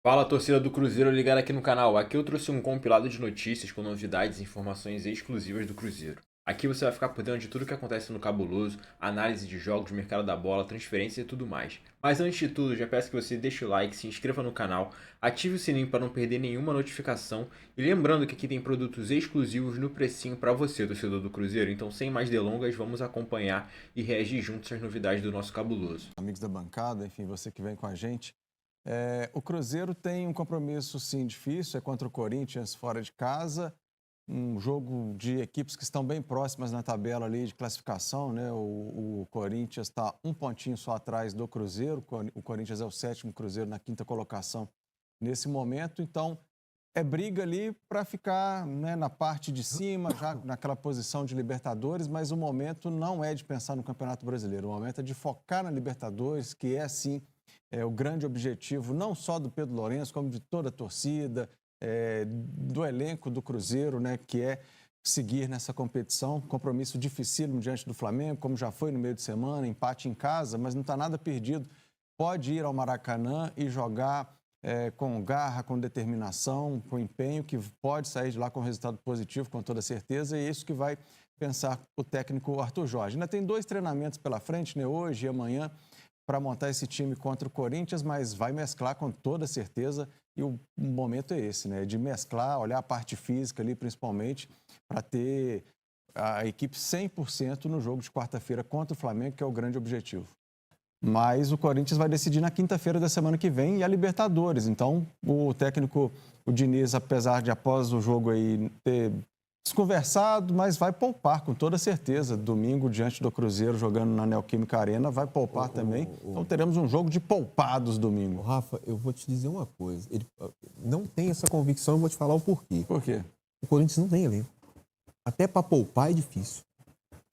Fala, torcida do Cruzeiro ligada aqui no canal. Aqui eu trouxe um compilado de notícias com novidades e informações exclusivas do Cruzeiro. Aqui você vai ficar por dentro de tudo que acontece no Cabuloso, análise de jogos, mercado da bola, transferência e tudo mais. Mas antes de tudo, já peço que você deixe o like, se inscreva no canal, ative o sininho para não perder nenhuma notificação e lembrando que aqui tem produtos exclusivos no precinho para você, torcedor do Cruzeiro. Então, sem mais delongas, vamos acompanhar e reagir juntos às novidades do nosso Cabuloso. Amigos da bancada, enfim, você que vem com a gente. O Cruzeiro tem um compromisso, sim, difícil, é contra o Corinthians fora de casa, um jogo de equipes que estão bem próximas na tabela ali de classificação, né? O Corinthians está um pontinho só atrás do Cruzeiro, o Corinthians é o sétimo, o Cruzeiro na quinta colocação nesse momento, então é briga ali para ficar, né, na parte de cima, já naquela posição de Libertadores, mas o momento não é de pensar no Campeonato Brasileiro, o momento é de focar na Libertadores, que é, sim, o grande objetivo, não só do Pedro Lourenço, como de toda a torcida, do elenco do Cruzeiro, né, que é seguir nessa competição. Compromisso dificílimo diante do Flamengo, como já foi no meio de semana, empate em casa, mas não está nada perdido. Pode ir ao Maracanã e jogar com garra, com determinação, com empenho, que pode sair de lá com resultado positivo, com toda certeza, e é isso que vai pensar o técnico Arthur Jorge. Ainda tem 2 treinamentos pela frente, né, hoje e amanhã, para montar esse time contra o Corinthians, mas vai mesclar com toda certeza e o momento é esse, né? De mesclar, olhar a parte física ali principalmente, para ter a equipe 100% no jogo de quarta-feira contra o Flamengo, que é o grande objetivo. Mas o Corinthians vai decidir na quinta-feira da semana que vem e a Libertadores. Então, o técnico, o Diniz, apesar de após o jogo aí ter desconversado, mas vai poupar com toda certeza. Domingo, diante do Cruzeiro, jogando na Neoquímica Arena, vai poupar também. Então teremos um jogo de poupados domingo. Rafa, eu vou te dizer uma coisa. Ele não tem essa convicção, eu vou te falar o porquê. Por quê? O Corinthians não tem elenco. Até para poupar é difícil.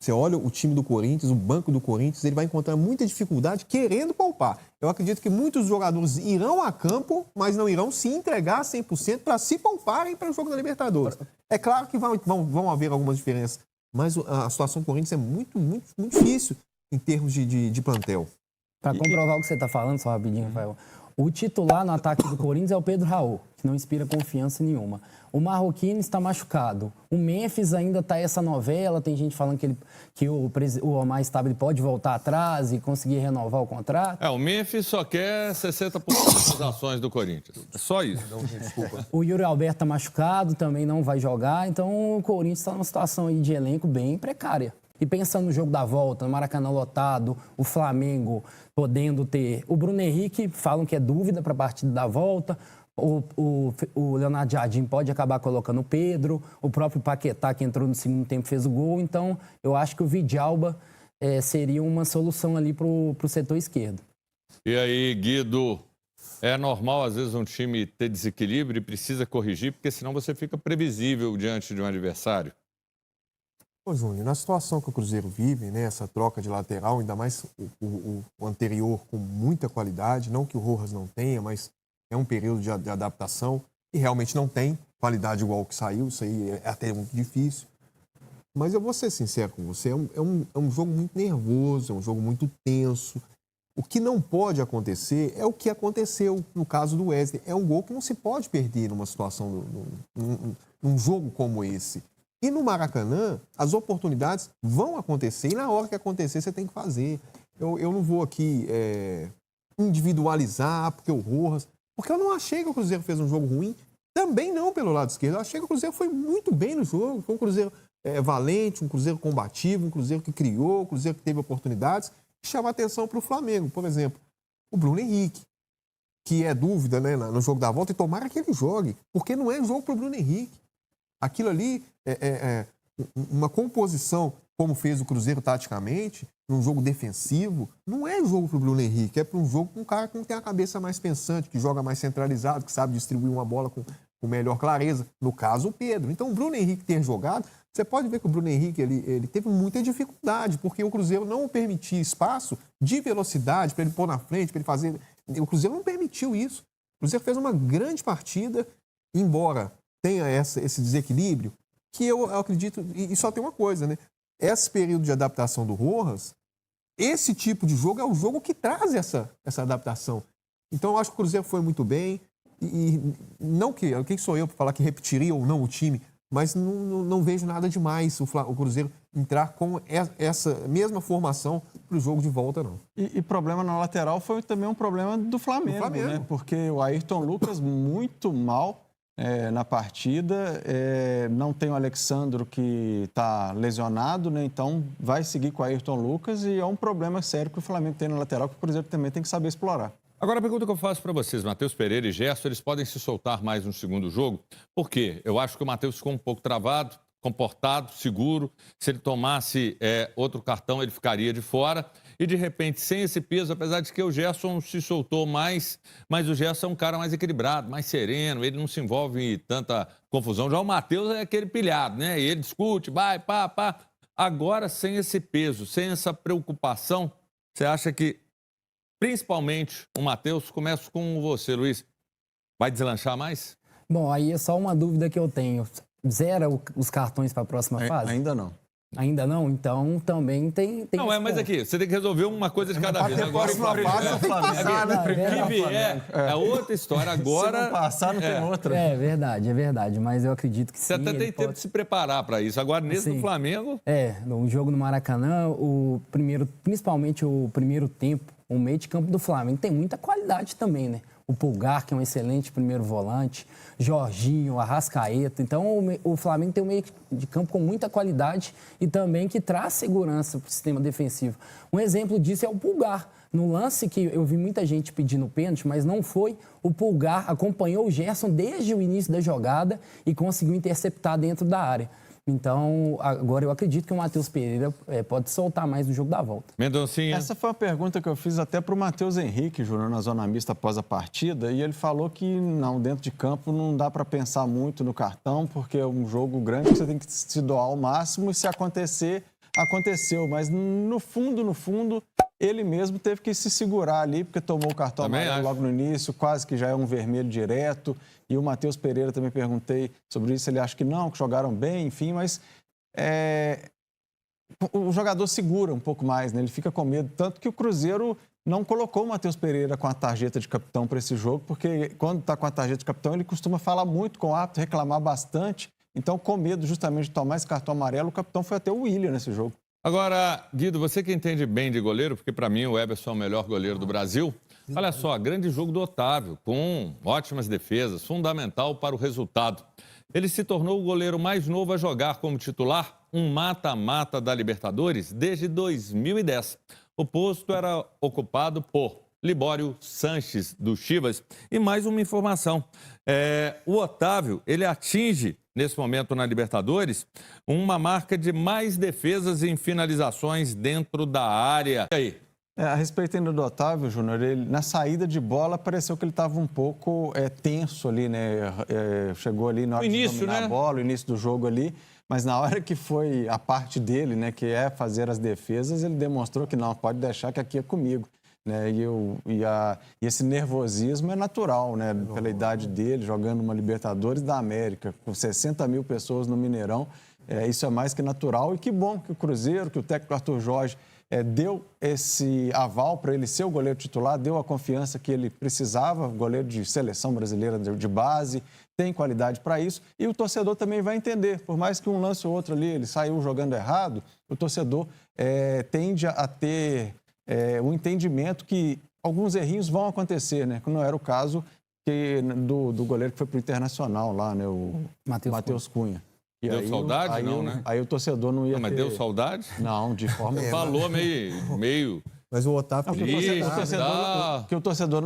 Você olha o time do Corinthians, o banco do Corinthians, ele vai encontrar muita dificuldade querendo poupar. Eu acredito que muitos jogadores irão a campo, mas não irão se entregar 100% para se pouparem para o jogo da Libertadores. É claro que vão haver algumas diferenças, mas a situação do Corinthians é muito, muito, muito difícil em termos de plantel. Para comprovar o que você está falando, só rapidinho, Rafael. O titular no ataque do Corinthians é o Pedro Raul, que não inspira confiança nenhuma. O Marroquino está machucado. O Memphis ainda está essa novela. Tem gente falando que o Omar Stabile pode voltar atrás e conseguir renovar o contrato. O Memphis só quer 60% das ações do Corinthians. É só isso. Desculpa. O Yuri Alberto está machucado, também não vai jogar. Então o Corinthians está numa situação aí de elenco bem precária. E pensando no jogo da volta, no Maracanã lotado, o Flamengo podendo ter... O Bruno Henrique, falam que é dúvida para a partida da volta. O Leonardo Jardim pode acabar colocando o Pedro. O próprio Paquetá, que entrou no segundo tempo, fez o gol. Então, eu acho que o Vidalba seria uma solução ali para o setor esquerdo. E aí, Guido, é normal às vezes um time ter desequilíbrio e precisa corrigir, porque senão você fica previsível diante de um adversário? Ô, Júnior, na situação que o Cruzeiro vive, né, essa troca de lateral, ainda mais o anterior com muita qualidade, não que o Rojas não tenha, mas é um período de adaptação e realmente não tem qualidade igual ao que saiu, isso aí é até muito difícil. Mas eu vou ser sincero com você, é um jogo muito nervoso, é um jogo muito tenso. O que não pode acontecer é o que aconteceu no caso do Wesley. É um gol que não se pode perder numa situação, num jogo como esse. E no Maracanã, as oportunidades vão acontecer e na hora que acontecer você tem que fazer. Eu não vou aqui individualizar porque o Rojas... Porque eu não achei que o Cruzeiro fez um jogo ruim, também não pelo lado esquerdo. Eu achei que o Cruzeiro foi muito bem no jogo. Foi um Cruzeiro valente, um Cruzeiro combativo, um Cruzeiro que criou, um Cruzeiro que teve oportunidades. E chama atenção para o Flamengo, por exemplo, o Bruno Henrique, que é dúvida, né, no jogo da volta, e tomara que ele jogue, porque não é jogo para o Bruno Henrique. Aquilo ali é uma composição, como fez o Cruzeiro taticamente, num jogo defensivo, não é jogo para o Bruno Henrique, é para um jogo com um cara que tem a cabeça mais pensante, que joga mais centralizado, que sabe distribuir uma bola com melhor clareza. No caso, o Pedro. Então, o Bruno Henrique ter jogado, você pode ver que o Bruno Henrique ele teve muita dificuldade, porque o Cruzeiro não permitia espaço de velocidade para ele pôr na frente, para ele fazer... O Cruzeiro não permitiu isso. O Cruzeiro fez uma grande partida, embora tenha esse desequilíbrio, que eu acredito... E só tem uma coisa, né? Esse período de adaptação do Rojas, esse tipo de jogo é o jogo que traz essa adaptação. Então, eu acho que o Cruzeiro foi muito bem. E não que, quem sou eu para falar que repetiria ou não o time, mas não vejo nada demais o Cruzeiro entrar com essa mesma formação para o jogo de volta, não. E problema na lateral foi também um problema do Flamengo, né? Porque o Ayrton Lucas muito mal na partida, não tem o Alexandro que está lesionado, né? Então vai seguir com o Ayrton Lucas e é um problema sério que o Flamengo tem na lateral, que o Cruzeiro também tem que saber explorar. Agora, a pergunta que eu faço para vocês, Matheus Pereira e Gerson, eles podem se soltar mais no segundo jogo? Por quê? Eu acho que o Matheus ficou um pouco travado, comportado, seguro. Se ele tomasse outro cartão, ele ficaria de fora. E, de repente, sem esse peso, apesar de que o Gerson se soltou mais, mas o Gerson é um cara mais equilibrado, mais sereno, ele não se envolve em tanta confusão. Já o Matheus é aquele pilhado, né? E ele discute, vai, pá. Agora, sem esse peso, sem essa preocupação, você acha que, principalmente, o Matheus, começo com você, Luiz, vai deslanchar mais? Bom, aí é só uma dúvida que eu tenho. Zera os cartões para a próxima fase? Ainda não. Ainda não? Então também tem não, mas ponto. aqui, você tem que resolver uma coisa de cada vez. Agora, você tem que passar, né? Que vier é outra história. Agora, se não passar, não tem outra. É verdade. Mas eu acredito que você sim. Você até tem tempo de se preparar para isso. Agora, nesse do Flamengo... no jogo no Maracanã, principalmente o primeiro tempo, o meio de campo do Flamengo tem muita qualidade também, né? O Pulgar, que é um excelente primeiro volante, Jorginho, Arrascaeta. Então, o Flamengo tem um meio de campo com muita qualidade e também que traz segurança para o sistema defensivo. Um exemplo disso é o Pulgar. No lance que eu vi muita gente pedindo pênalti, mas não foi, o Pulgar acompanhou o Gerson desde o início da jogada e conseguiu interceptar dentro da área. Então, agora eu acredito que o Matheus Pereira pode soltar mais no jogo da volta. Mendoncinha. Essa foi uma pergunta que eu fiz até para o Matheus Henrique, Júnior, na Zona Mista após a partida, e ele falou que não, dentro de campo não dá para pensar muito no cartão, porque é um jogo grande que você tem que se doar ao máximo e se acontecer, aconteceu. Mas no fundo, ele mesmo teve que se segurar ali, porque tomou o cartão amarelo logo no início, quase que já é um vermelho direto. E o Matheus Pereira também perguntei sobre isso, ele acha que não, que jogaram bem, enfim, mas o jogador segura um pouco mais, né? Ele fica com medo, tanto que o Cruzeiro não colocou o Matheus Pereira com a tarjeta de capitão para esse jogo, porque quando está com a tarjeta de capitão, ele costuma falar muito com o árbitro, reclamar bastante. Então, com medo justamente de tomar esse cartão amarelo, o capitão foi até o William nesse jogo. Agora, Guido, você que entende bem de goleiro, porque para mim o Everson é o melhor goleiro do Brasil, olha só, grande jogo do Otávio, com ótimas defesas, fundamental para o resultado. Ele se tornou o goleiro mais novo a jogar como titular um mata-mata da Libertadores desde 2010. O posto era ocupado por Libório Sanches, do Chivas. E mais uma informação, o Otávio, ele atinge, nesse momento na Libertadores, uma marca de mais defesas em finalizações dentro da área. E aí? A respeito ainda do Otávio, Júnior, na saída de bola pareceu que ele estava um pouco tenso ali, né? Chegou ali na hora de dominar a bola, o início do jogo ali, mas na hora que foi a parte dele, né, que é fazer as defesas, ele demonstrou que não, pode deixar que aqui é comigo. Né? E esse nervosismo é natural, né? Pela idade dele, jogando uma Libertadores da América, com 60 mil pessoas no Mineirão, isso é mais que natural. E que bom que o Cruzeiro, que o técnico Arthur Jorge deu esse aval para ele ser o goleiro titular, deu a confiança que ele precisava, goleiro de seleção brasileira de base, tem qualidade para isso. E o torcedor também vai entender, por mais que um lance ou outro ali ele saiu jogando errado, o torcedor tende a ter o entendimento que alguns errinhos vão acontecer, né? Que não era o caso do goleiro que foi para o Internacional lá, né? O Matheus Cunha. E deu saudade? Não, né? Aí o torcedor não ia mas deu saudade? Não, de forma... Falou meio... Mas o Otávio... o torcedor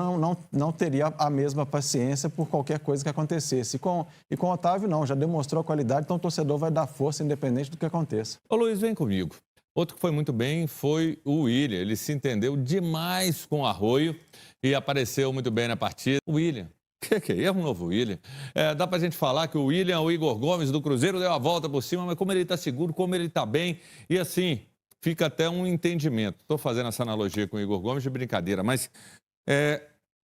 não teria a mesma paciência por qualquer coisa que acontecesse. E com o Otávio, não. Já demonstrou a qualidade, então o torcedor vai dar força independente do que aconteça. Ô, Luiz, vem comigo. Outro que foi muito bem foi o William. Ele se entendeu demais com o Arroio e apareceu muito bem na partida. O William, que é um novo William. Dá pra gente falar que o William, o Igor Gomes do Cruzeiro, deu a volta por cima, mas como ele tá seguro, como ele tá bem. E assim, fica até um entendimento. Estou fazendo essa analogia com o Igor Gomes de brincadeira, mas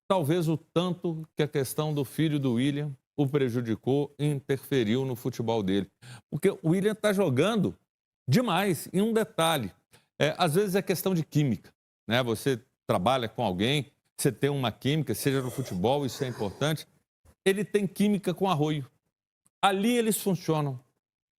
talvez o tanto que a questão do filho do William o prejudicou e interferiu no futebol dele. Porque o William tá jogando demais. E um detalhe, às vezes é questão de química, né? Você trabalha com alguém, você tem uma química, seja no futebol, isso é importante. ele tem química com Arroio. Ali eles funcionam,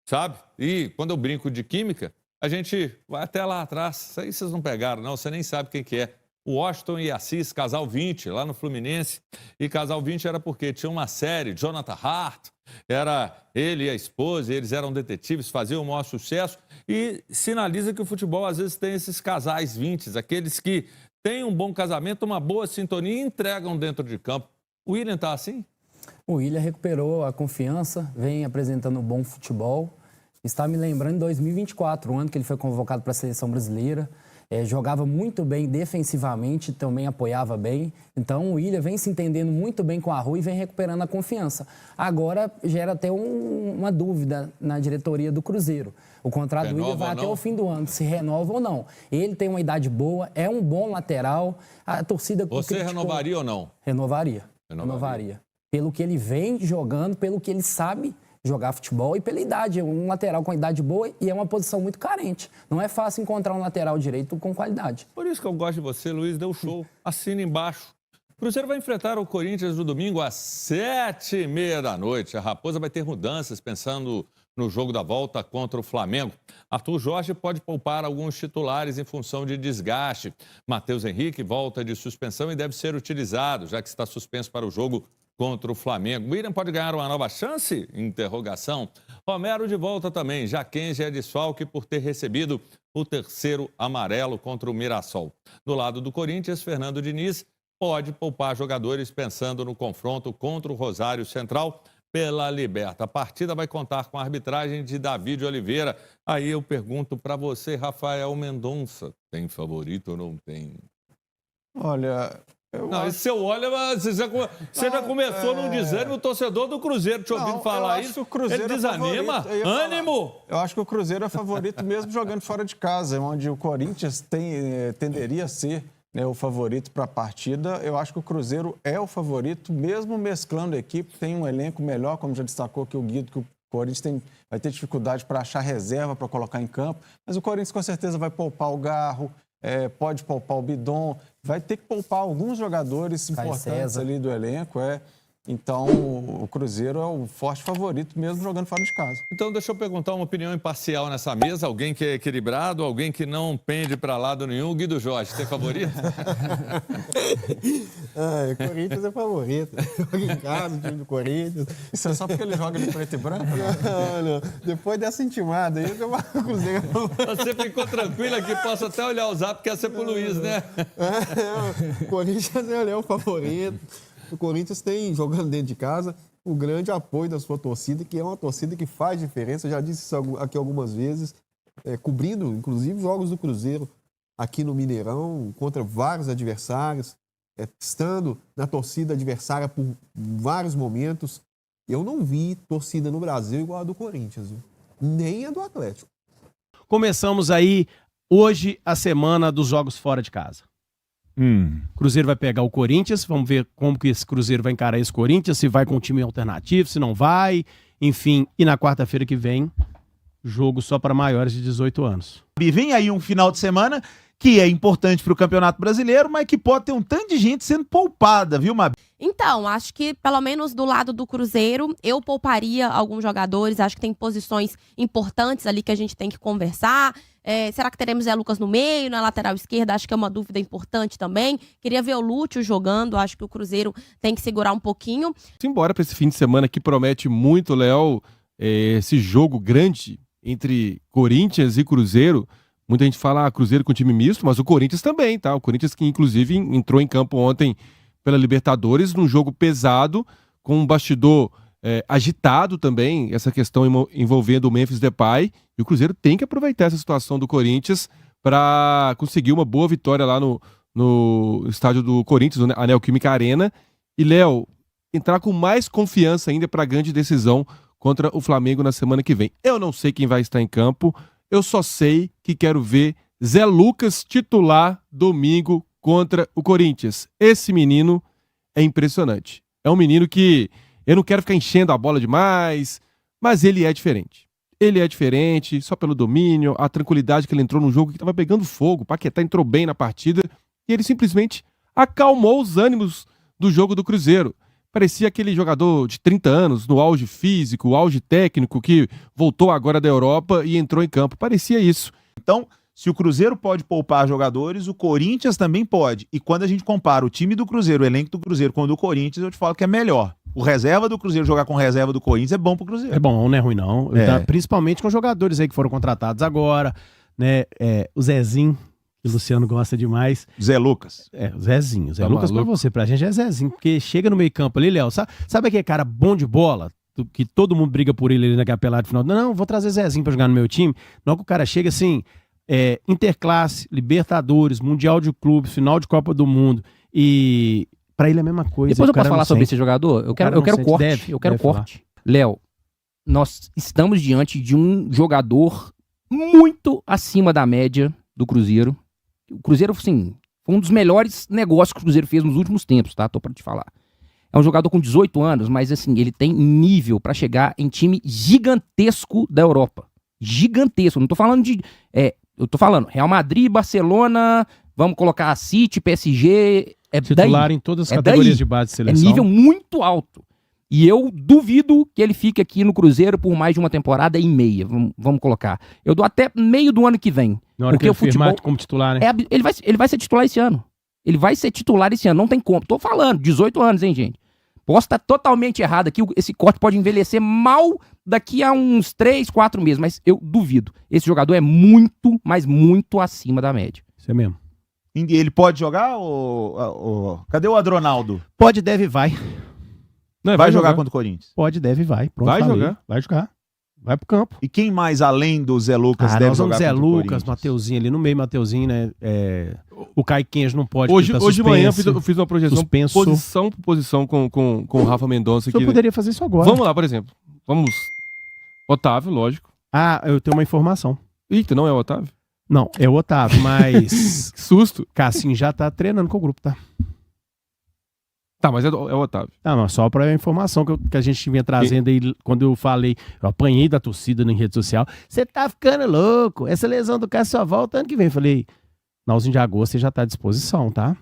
sabe? E quando eu brinco de química, a gente vai até lá atrás. Isso aí vocês não pegaram, não. Você nem sabe quem que é. O Washington e Assis, Casal 20, lá no Fluminense. E Casal 20 era porque tinha uma série, Jonathan Hart, era ele e a esposa, e eles eram detetives, faziam o maior sucesso. E sinaliza que o futebol às vezes tem esses casais 20, aqueles que têm um bom casamento, uma boa sintonia e entregam dentro de campo. O William tá assim? O William recuperou a confiança, vem apresentando um bom futebol. Está me lembrando em 2024, o ano que ele foi convocado para a seleção brasileira. Jogava muito bem defensivamente, também apoiava bem. Então o William vem se entendendo muito bem com a Arroio e vem recuperando a confiança. Agora gera até uma dúvida na diretoria do Cruzeiro. O contrato do William vai até o fim do ano, se renova ou não. Ele tem uma idade boa, é um bom lateral. A torcida Você renovaria ou não? Renovaria. Pelo que ele vem jogando, pelo que ele sabe jogar futebol e pela idade. Um lateral com idade boa e é uma posição muito carente. Não é fácil encontrar um lateral direito com qualidade. Por isso que eu gosto de você, Luiz, deu show. Assina embaixo. O Cruzeiro vai enfrentar o Corinthians no domingo às 7h30 da noite. A Raposa vai ter mudanças pensando no jogo da volta contra o Flamengo. Arthur Jorge pode poupar alguns titulares em função de desgaste. Matheus Henrique volta de suspensão e deve ser utilizado, já que está suspenso para o jogo contra o Flamengo. William pode ganhar uma nova chance? Interrogação. Romero de volta também. Jackenzie é desfalque por ter recebido o terceiro amarelo contra o Mirassol. Do lado do Corinthians, Fernando Diniz pode poupar jogadores pensando no confronto contra o Rosário Central pela Liberta. A partida vai contar com a arbitragem de David Oliveira. Aí eu pergunto para você, Rafael Mendonça, tem favorito ou não tem? Olha... Você olha, você já começou num desânimo, o torcedor do Cruzeiro te ouvindo falar isso, ele desanima, ânimo. Eu acho que o Cruzeiro é favorito mesmo jogando fora de casa, onde o Corinthians tenderia a ser, né, o favorito para a partida. Eu acho que o Cruzeiro é o favorito, mesmo mesclando a equipe, tem um elenco melhor, como já destacou aqui o Guido, que o Corinthians vai ter dificuldade para achar reserva para colocar em campo, mas o Corinthians com certeza vai poupar o Garro, pode poupar o Bidon, vai ter que poupar alguns jogadores importantes ali do elenco. Então, o Cruzeiro é o forte favorito, mesmo jogando fora de casa. Então, deixa eu perguntar uma opinião imparcial nessa mesa. Alguém que é equilibrado, alguém que não pende para lado nenhum. Guido Jorge, tem favorito? O Corinthians é favorito. Joga em casa, o time do Corinthians. Isso é só porque ele joga de preto e branco? Não. Depois dessa intimada aí, o Cruzeiro... Você ficou tranquilo aqui, posso até olhar o zap, que ia ser pro Luiz, né? O Corinthians é o favorito. O Corinthians tem, jogando dentro de casa, o grande apoio da sua torcida, que é uma torcida que faz diferença. Eu já disse isso aqui algumas vezes, cobrindo, inclusive, jogos do Cruzeiro aqui no Mineirão, contra vários adversários, estando na torcida adversária por vários momentos. Eu não vi torcida no Brasil igual a do Corinthians, viu? Nem a do Atlético. Começamos aí hoje a semana dos jogos fora de casa. Cruzeiro vai pegar o Corinthians, vamos ver como que esse Cruzeiro vai encarar esse Corinthians, se vai com um time alternativo, se não vai, enfim. E na quarta-feira que vem, jogo só para maiores de 18 anos. E vem aí um final de semana que é importante para o Campeonato Brasileiro, mas que pode ter um tanto de gente sendo poupada, viu, Mabi? Então, acho que pelo menos do lado do Cruzeiro, eu pouparia alguns jogadores. Acho que tem posições importantes ali que a gente tem que conversar. Será que teremos Zé Lucas no meio, na lateral esquerda? Acho que é uma dúvida importante também. Queria ver o Lúcio jogando. Acho que o Cruzeiro tem que segurar um pouquinho. Embora para esse fim de semana que promete muito, Léo, esse jogo grande entre Corinthians e Cruzeiro. Muita gente fala Cruzeiro com time misto, mas o Corinthians também, tá? O Corinthians que inclusive entrou em campo ontem pela Libertadores, num jogo pesado, com um bastidor agitado também, essa questão envolvendo o Memphis Depay, e o Cruzeiro tem que aproveitar essa situação do Corinthians para conseguir uma boa vitória lá no estádio do Corinthians, na Neoquímica Arena, e, Léo, entrar com mais confiança ainda para a grande decisão contra o Flamengo na semana que vem. Eu não sei quem vai estar em campo, eu só sei que quero ver Zé Lucas titular domingo contra o Corinthians. Esse menino é impressionante. É um menino que eu não quero ficar enchendo a bola demais, mas ele é diferente. Ele é diferente, só pelo domínio, a tranquilidade que ele entrou num jogo que estava pegando fogo. O Paquetá entrou bem na partida e ele simplesmente acalmou os ânimos do jogo do Cruzeiro. parecia aquele jogador de 30 anos, no auge físico, auge técnico, que voltou agora da Europa e entrou em campo. Parecia isso. Então, se o Cruzeiro pode poupar jogadores, o Corinthians também pode. E quando a gente compara o time do Cruzeiro, o elenco do Cruzeiro com o do Corinthians, eu te falo que é melhor. O reserva do Cruzeiro jogar com reserva do Corinthians é bom pro Cruzeiro. É bom, não é ruim não. É. Principalmente com jogadores aí que foram contratados agora, né? O Zezinho, que o Luciano gosta demais. Zé Lucas. O Zezinho. Zé Tá Lucas maluco? pra você, pra gente é Zezinho. Porque chega no meio campo ali, Léo, sabe aquele cara bom de bola? Que todo mundo briga por ele ali naquela pelada final. Não, vou trazer Zezinho pra jogar no meu time. Não que o cara chega assim, Interclasse, Libertadores, Mundial de Clubes, final de Copa do Mundo. E pra ele é a mesma coisa. Depois eu O cara posso não falar sobre sente. esse jogador? Eu cara quero não sente. corte. Deve eu quero falar. corte. Léo, nós estamos diante de um jogador muito acima da média do Cruzeiro. O Cruzeiro, assim, foi um dos melhores negócios que o Cruzeiro fez nos últimos tempos, tá? Tô pra te falar. É um jogador com 18 anos, mas assim, ele tem nível pra chegar em time gigantesco da Europa. Gigantesco. Não tô falando de... eu tô falando Real Madrid, Barcelona, vamos colocar City, PSG... Titular daí. em todas as É categorias daí. de base de É seleção. nível muito alto. E eu duvido que ele fique aqui no Cruzeiro por mais de uma temporada e meia. Vamos colocar. Eu dou até meio do ano que vem. Na hora porque que ele o futebol firmar como titular, né? ele vai ser titular esse ano. Ele vai ser titular esse ano, não tem como. Tô falando, 18 anos, hein, gente? Posso estar totalmente errado aqui. Esse corte pode envelhecer mal daqui a uns 3, 4 meses, mas eu duvido. Esse jogador é muito, mas muito acima da média. Isso é mesmo. E ele pode jogar? Cadê o Adronaldo? Pode, deve, vai. Não, Vai jogar contra o Corinthians. Pode, deve, vai. Pronto, Vai falei. jogar? Vai jogar. Vai pro campo. E quem mais, além do Zé Lucas, deve nós vamos jogar Zé contra o Lucas, Corinthians? Mateuzinho ali no meio, Mateuzinho, né? O Caiquinhas não pode. Hoje, porque tá hoje de manhã eu suspenso. fiz uma projeção Suspenso. posição por posição com o Rafa Mendonça O senhor aqui. poderia fazer isso agora. Vamos lá, por exemplo. Vamos. Otávio, lógico. Eu tenho uma informação. Eita, não é o Otávio? Não, é o Otávio, mas Que susto. Cassim já tá treinando com o grupo, tá? Tá, mas é o Otávio. Não, não, só pra informação que a gente vinha trazendo aí, quando eu falei, eu apanhei da torcida na rede social. Você tá ficando louco, essa lesão do Cássio só volta ano que vem. Eu falei, finalzinho de agosto você já tá à disposição, tá?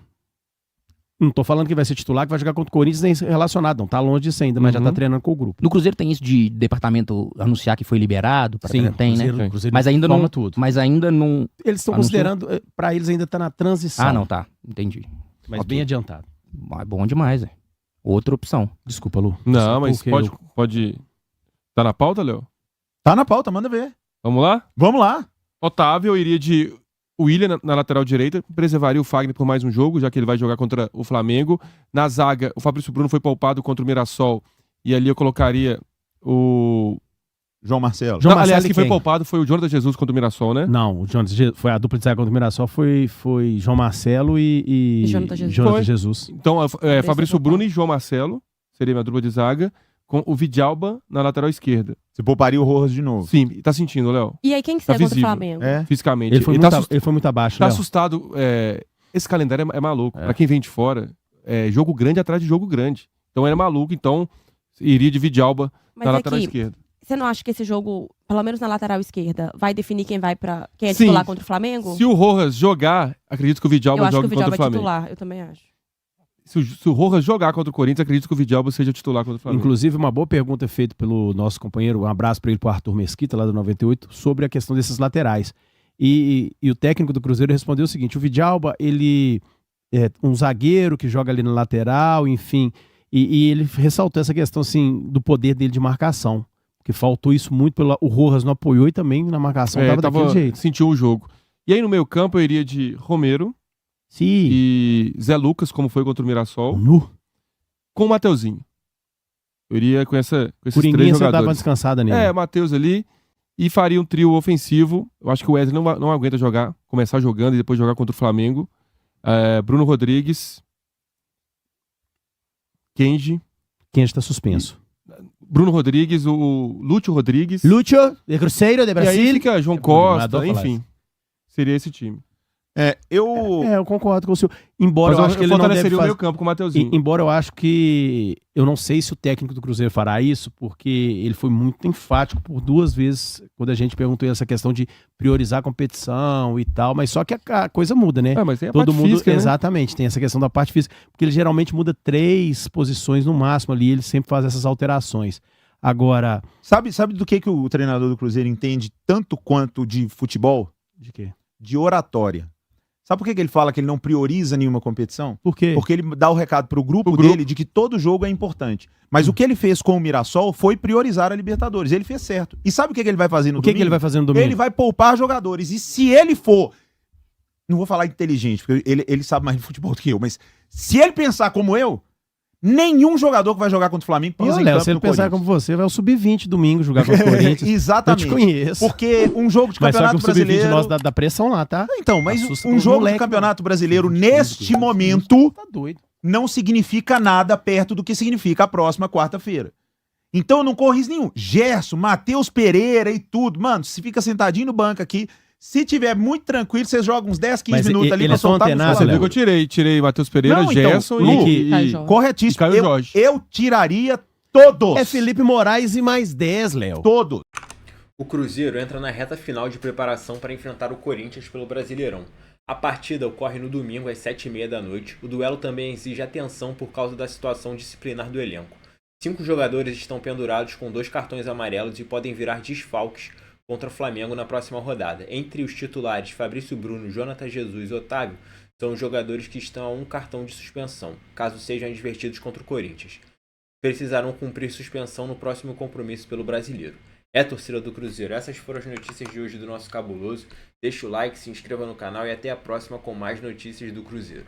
Não tô falando que vai ser titular, que vai jogar contra o Corinthians nem relacionado, não. Tá longe disso ainda, mas já tá treinando com o grupo. No Cruzeiro tem isso de departamento anunciar que foi liberado? Sim, Tem, né? Cruzeiro Mas ainda informa não. tudo. Mas ainda não. Eles estão Anunciou? considerando, pra eles ainda tá na transição. Ah, não, tá. Entendi. Mas Ok. bem adiantado. Mas bom demais, é. Outra opção. Desculpa, Lu. Não, mas Porque pode. Tá na pauta, Léo? Tá na pauta, manda ver. Vamos lá? Vamos lá. Otávio, eu iria de William na lateral direita, preservaria o Fagner por mais um jogo, já que ele vai jogar contra o Flamengo. Na zaga, o Fabrício Bruno foi poupado contra o Mirassol, e ali eu colocaria o... João Marcelo. João Não, aliás, Marcelo e quem foi quem? poupado foi o Jonathan Jesus contra o Mirassol, né? Não, o Jonas, foi a dupla de zaga contra o Mirassol foi João Marcelo e Jonathan Jesus. Jonathan Foi. Jesus. Então, Fabrício foi Bruno e João Marcelo seria minha dupla de zaga, com o Vidalba na lateral esquerda. Você pouparia o Rojas de novo. Sim, tá sentindo, Léo? E aí, quem que Tá será contra o visível. Flamengo? É. Fisicamente. Ele foi, Ele muito, tá, ele foi muito abaixo, tá Léo. assustado. Esse calendário é maluco. É. Pra quem vem de fora, jogo grande atrás de jogo grande. Então ele é maluco, então iria de Vidalba Mas na é lateral que esquerda. você não acha que esse jogo, pelo menos na lateral esquerda, vai definir quem é Sim. titular contra o Flamengo? Se o Rojas jogar, acredito que o Eu Vidalba acho que o jogue contra Vidal o vai Flamengo. titular, eu também acho. Se o Rojas jogar contra o Corinthians, acredito que o Vidalba seja titular contra o Flamengo. Inclusive, uma boa pergunta feita pelo nosso companheiro, um abraço para ele, pro Arthur Mesquita, lá do 98, sobre a questão desses laterais. E o técnico do Cruzeiro respondeu o seguinte: o Vidalba, ele é um zagueiro que joga ali na lateral, enfim, e ele ressaltou essa questão, assim, do poder dele de marcação, que faltou isso muito, o Rojas não apoiou e também na marcação tava daquele jeito. Sentiu o jogo. E aí no meio campo eu iria de Romero Sim. e Zé Lucas, como foi contra o Mirassol, Nu. com o Mateuzinho. Eu iria com esses Coringuinha, três você dava uma jogadores. descansada nele. Matheus ali. E faria um trio ofensivo. Eu acho que o Wesley não aguenta começar jogando e depois jogar contra o Flamengo. Bruno Rodrigues. Kenji. Quem está suspenso? Bruno Rodrigues, o Lúcio Rodrigues. Lúcio, de Cruzeiro, de E aí Brasil. fica João É bom demais, Costa, adoro falar enfim. Seria esse time. Eu concordo com o senhor. Embora Mas eu acho que ele não deve fortaleceria o fazer... meio campo com o Mateuzinho. Embora eu acho que... Eu não sei se o técnico do Cruzeiro fará isso, porque ele foi muito enfático por 2 vezes quando a gente perguntou essa questão de priorizar a competição e tal, mas só que a coisa muda, né? Mas tem a Todo parte mundo... física, né? Exatamente, tem essa questão da parte física, porque ele geralmente muda 3 posições no máximo ali, ele sempre faz essas alterações. Agora... Sabe do que o treinador do Cruzeiro entende tanto quanto de futebol? De quê? De oratória. Sabe por que ele fala que ele não prioriza nenhuma competição? Por quê? Porque ele dá o recado pro grupo dele de que todo jogo é importante. Mas o que ele fez com o Mirassol foi priorizar a Libertadores. Ele fez certo. E sabe o que ele vai fazer no domingo? O que ele vai fazer no domingo? Ele vai poupar jogadores. E se ele for... Não vou falar inteligente, porque ele sabe mais de futebol do que eu, mas se ele pensar como eu, nenhum jogador que vai jogar contra o Flamengo pisa em campo se ele no pensar Corinthians. como você, vai ao Sub-20 domingo jogar contra o Corinthians. Exatamente. Eu te conheço. Porque um jogo de Mas só que campeonato o Sub-20 brasileiro... nosso dá pressão lá, tá? Então, mas Assusta um com jogo moleque, de campeonato brasileiro mano. neste momento Tá doido. não significa nada perto do que significa a próxima quarta-feira. Então eu não corro risco nenhum. Gerson, Matheus Pereira e tudo. Mano, se fica sentadinho no banco aqui, se tiver muito tranquilo, vocês jogam uns 10, 15 Mas minutos ali pra eles são soltar antenados, Você viu musculatura. que eu tirei Matheus Pereira, Não, então, Gerson Lu, e Corretíssimo. Caio Jorge. Eu tiraria todos. É Felipe Moraes e mais 10, Léo. Todos. O Cruzeiro entra na reta final de preparação para enfrentar o Corinthians pelo Brasileirão. A partida ocorre no domingo às 7h30 da noite. O duelo também exige atenção por causa da situação disciplinar do elenco. 5 jogadores estão pendurados com 2 cartões amarelos e podem virar desfalques contra o Flamengo na próxima rodada. Entre os titulares, Fabrício Bruno, Jonathan Jesus e Otávio são os jogadores que estão a 1 cartão de suspensão, caso sejam advertidos contra o Corinthians. Precisarão cumprir suspensão no próximo compromisso pelo Brasileiro. Torcida do Cruzeiro, essas foram as notícias de hoje do nosso Cabuloso. Deixa o like, se inscreva no canal e até a próxima com mais notícias do Cruzeiro.